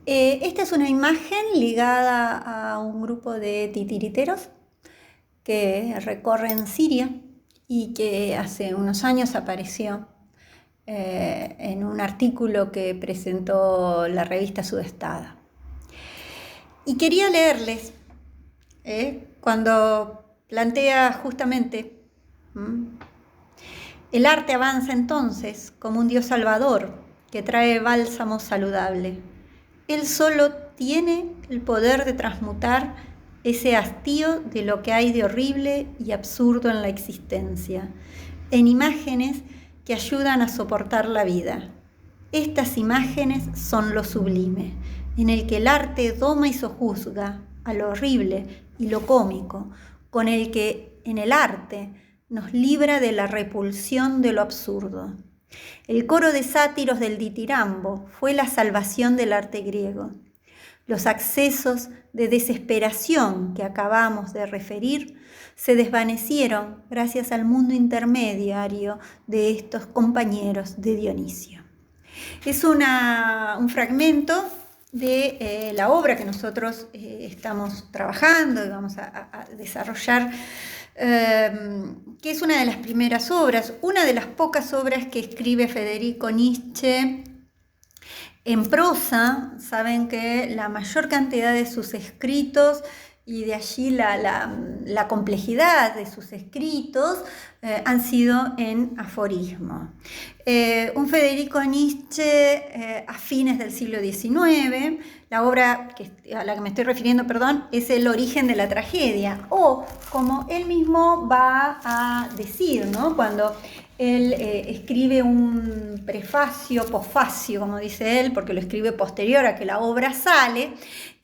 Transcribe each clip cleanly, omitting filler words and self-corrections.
Esta es una imagen ligada a un grupo de titiriteros que recorren Siria y que hace unos años apareció en un artículo que presentó la revista Sudestada. Y quería leerles cuando plantea justamente el arte avanza entonces como un Dios salvador que trae bálsamo saludable. Él solo tiene el poder de transmutar ese hastío de lo que hay de horrible y absurdo en la existencia, en imágenes que ayudan a soportar la vida. Estas imágenes son lo sublime, en el que el arte doma y sojuzga a lo horrible y lo cómico, con el que en el arte nos libra de la repulsión de lo absurdo. El coro de sátiros del ditirambo fue la salvación del arte griego. Los accesos de desesperación que acabamos de referir se desvanecieron gracias al mundo intermediario de estos compañeros de Dionisio. Es un fragmento de la obra que nosotros estamos trabajando y vamos a desarrollar, que es una de las primeras obras, una de las pocas obras que escribe Federico Nietzsche en prosa. Saben que la mayor cantidad de sus escritos y de allí la complejidad de sus escritos han sido en aforismo. Un Federico Nietzsche a fines del siglo XIX, la obra a la que me estoy refiriendo, es El origen de la tragedia, o como él mismo va a decir, ¿no? Cuando él escribe un prefacio, posfacio, como dice él, porque lo escribe posterior a que la obra sale,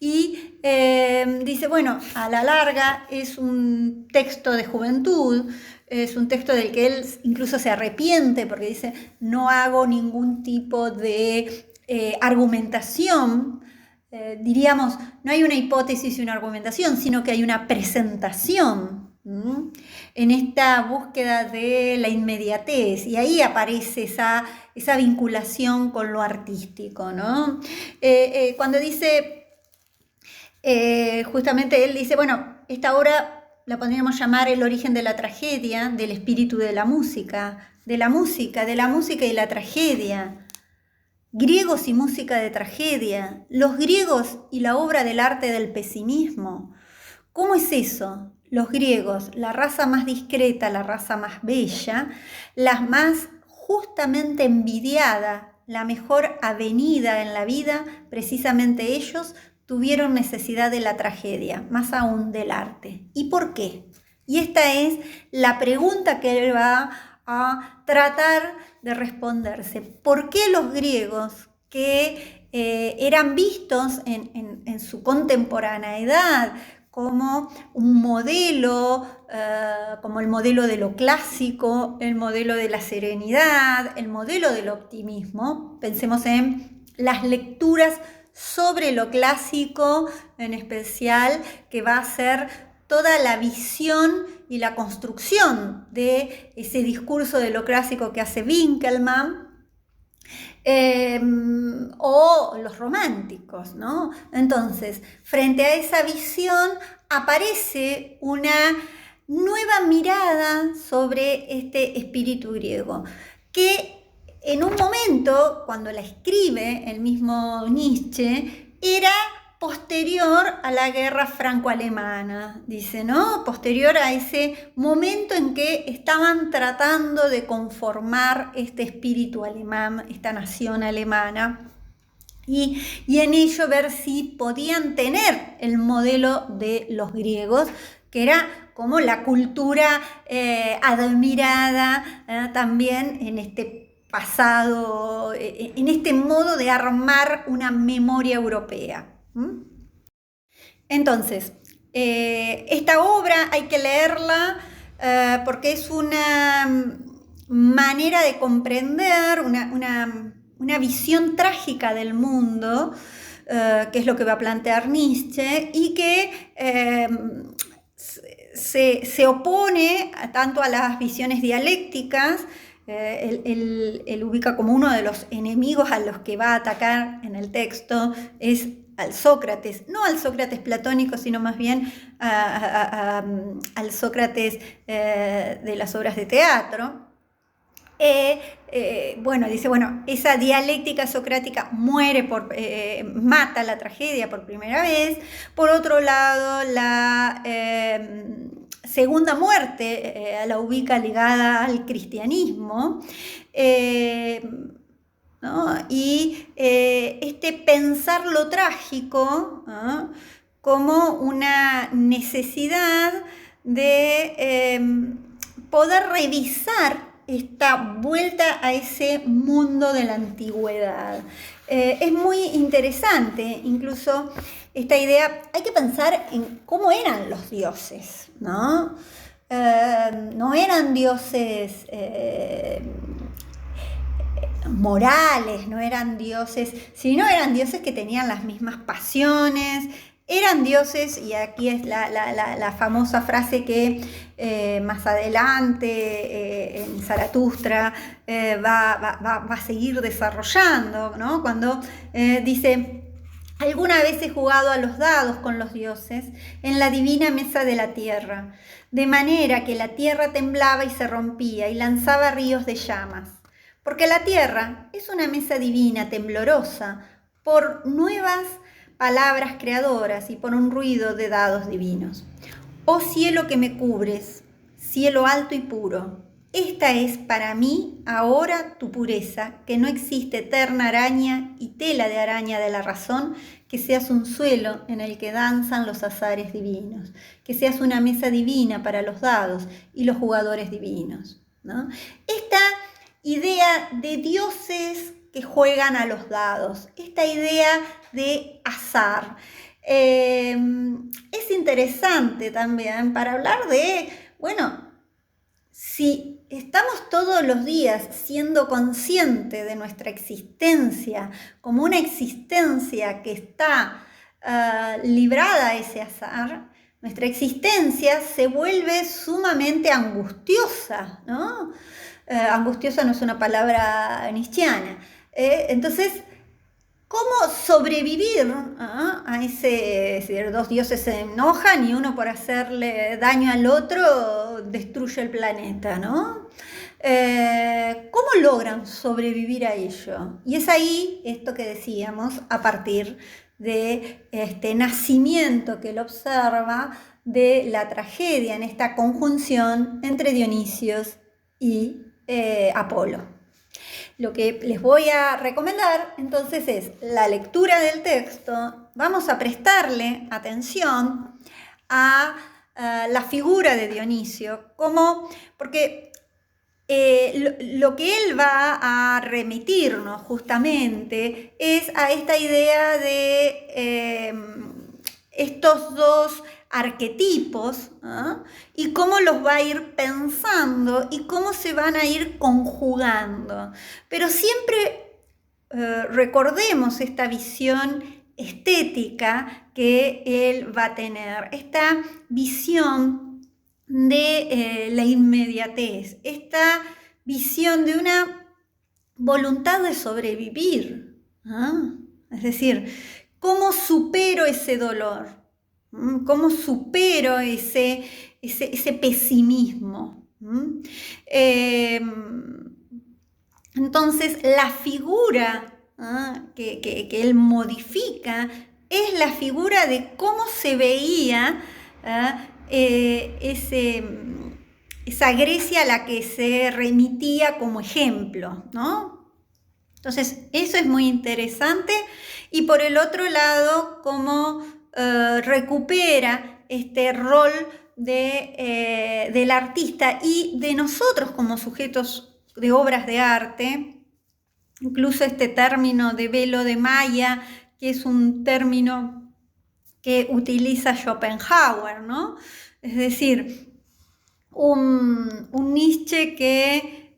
y dice, bueno, a la larga es un texto de juventud, es un texto del que él incluso se arrepiente porque dice, no hago ningún tipo de argumentación, diríamos, no hay una hipótesis y una argumentación, sino que hay una presentación en esta búsqueda de la inmediatez, y ahí aparece esa vinculación con lo artístico, ¿no? Cuando dice, justamente él dice, bueno, esta obra la podríamos llamar el origen de la tragedia, del espíritu de la música, de la música y la tragedia. Griegos y música de tragedia, los griegos y la obra del arte del pesimismo. ¿Cómo es eso? Los griegos, la raza más discreta, la raza más bella, la más justamente envidiada, la mejor avenida en la vida, precisamente ellos tuvieron necesidad de la tragedia, más aún del arte. ¿Y por qué? Y esta es la pregunta que él va a tratar de responderse. ¿Por qué los griegos, que eran vistos en su contemporaneidad como un modelo, como el modelo de lo clásico, el modelo de la serenidad, el modelo del optimismo? Pensemos en las lecturas sobre lo clásico, en especial, que va a ser toda la visión y la construcción de ese discurso de lo clásico que hace Winckelmann, o los románticos, ¿no? Entonces, frente a esa visión aparece una nueva mirada sobre este espíritu griego, que en un momento, cuando la escribe el mismo Nietzsche, era posterior a la guerra franco-alemana, dice, ¿no? Posterior a ese momento en que estaban tratando de conformar este espíritu alemán, esta nación alemana, y en ello ver si podían tener el modelo de los griegos, que era como la cultura admirada también en este pasado, en este modo de armar una memoria europea. Entonces, esta obra hay que leerla porque es una manera de comprender una visión trágica del mundo, que es lo que va a plantear Nietzsche, y que se opone tanto a las visiones dialécticas Él ubica como uno de los enemigos a los que va a atacar en el texto, es al Sócrates, no al Sócrates platónico, sino más bien al Sócrates de las obras de teatro. Dice, esa dialéctica socrática mata la tragedia por primera vez. Por otro lado, la segunda muerte la ubica ligada al cristianismo. ¿No? Y este pensar lo trágico, ¿no?, como una necesidad de poder revisar esta vuelta a ese mundo de la antigüedad. Es muy interesante, incluso esta idea, hay que pensar en cómo eran los dioses, ¿no? No eran dioses morales, no eran dioses, sino eran dioses que tenían las mismas pasiones, eran dioses, y aquí es la famosa frase que más adelante en Zaratustra va a seguir desarrollando, ¿no? Cuando dice: alguna vez he jugado a los dados con los dioses en la divina mesa de la tierra, de manera que la tierra temblaba y se rompía y lanzaba ríos de llamas. Porque la tierra es una mesa divina, temblorosa, por nuevas palabras creadoras y por un ruido de dados divinos. Oh cielo que me cubres, cielo alto y puro, esta es para mí ahora tu pureza, que no existe eterna araña y tela de araña de la razón, que seas un suelo en el que danzan los azares divinos, que seas una mesa divina para los dados y los jugadores divinos, ¿no? Esta idea de dioses que juegan a los dados, esta idea de azar. Es interesante también para hablar de, si estamos todos los días siendo conscientes de nuestra existencia como una existencia que está librada a ese azar, nuestra existencia se vuelve sumamente angustiosa, ¿no? Angustiosa no es una palabra nietzscheana. Entonces, ¿cómo sobrevivir a ese? Dos dioses se enojan y uno, por hacerle daño al otro, destruye el planeta, ¿no? ¿Cómo logran sobrevivir a ello? Y es ahí esto que decíamos, a partir de este nacimiento que él observa de la tragedia, en esta conjunción entre Dionisios y Apolo. Lo que les voy a recomendar entonces es la lectura del texto. Vamos a prestarle atención a la figura de Dionisio, porque lo que él va a remitirnos justamente es a esta idea de estos dos arquetipos, y cómo los va a ir pensando y cómo se van a ir conjugando. Pero siempre recordemos esta visión estética que él va a tener, esta visión de la inmediatez, esta visión de una voluntad de sobrevivir, es decir, ¿cómo supero ese dolor? ¿Cómo supero ese pesimismo? Entonces, la figura que él modifica es la figura de cómo se veía esa Grecia a la que se remitía como ejemplo, ¿no? Entonces, eso es muy interesante. Y por el otro lado, cómo recupera este rol del artista y de nosotros como sujetos de obras de arte. Incluso este término de velo de Maya, que es un término que utiliza Schopenhauer, ¿no? Es decir, un Nietzsche que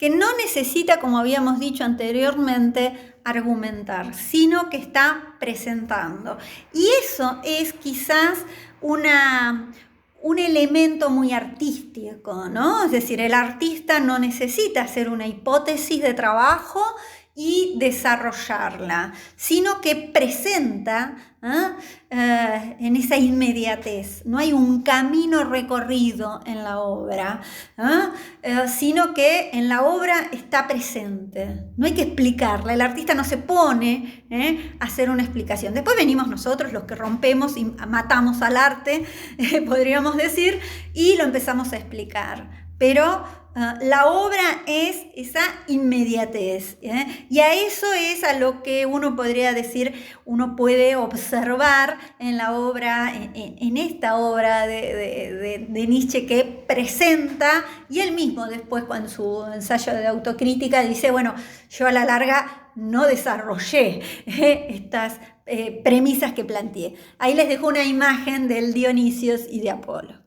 no necesita, como habíamos dicho anteriormente, argumentar, sino que está presentando. Y eso es quizás un elemento muy artístico, ¿no? Es decir, el artista no necesita hacer una hipótesis de trabajo y desarrollarla, sino que presenta en esa inmediatez. No hay un camino recorrido en la obra, sino que en la obra está presente. No hay que explicarla, el artista no se pone a hacer una explicación. Después venimos nosotros los que rompemos y matamos al arte, podríamos decir, y lo empezamos a explicar. Pero la obra es esa inmediatez, y a eso es a lo que uno podría decir, uno puede observar en la obra, en esta obra de Nietzsche, que presenta, y él mismo después con su ensayo de autocrítica dice, bueno, yo a la larga no desarrollé estas premisas que planteé. Ahí les dejo una imagen del Dionisios y de Apolo.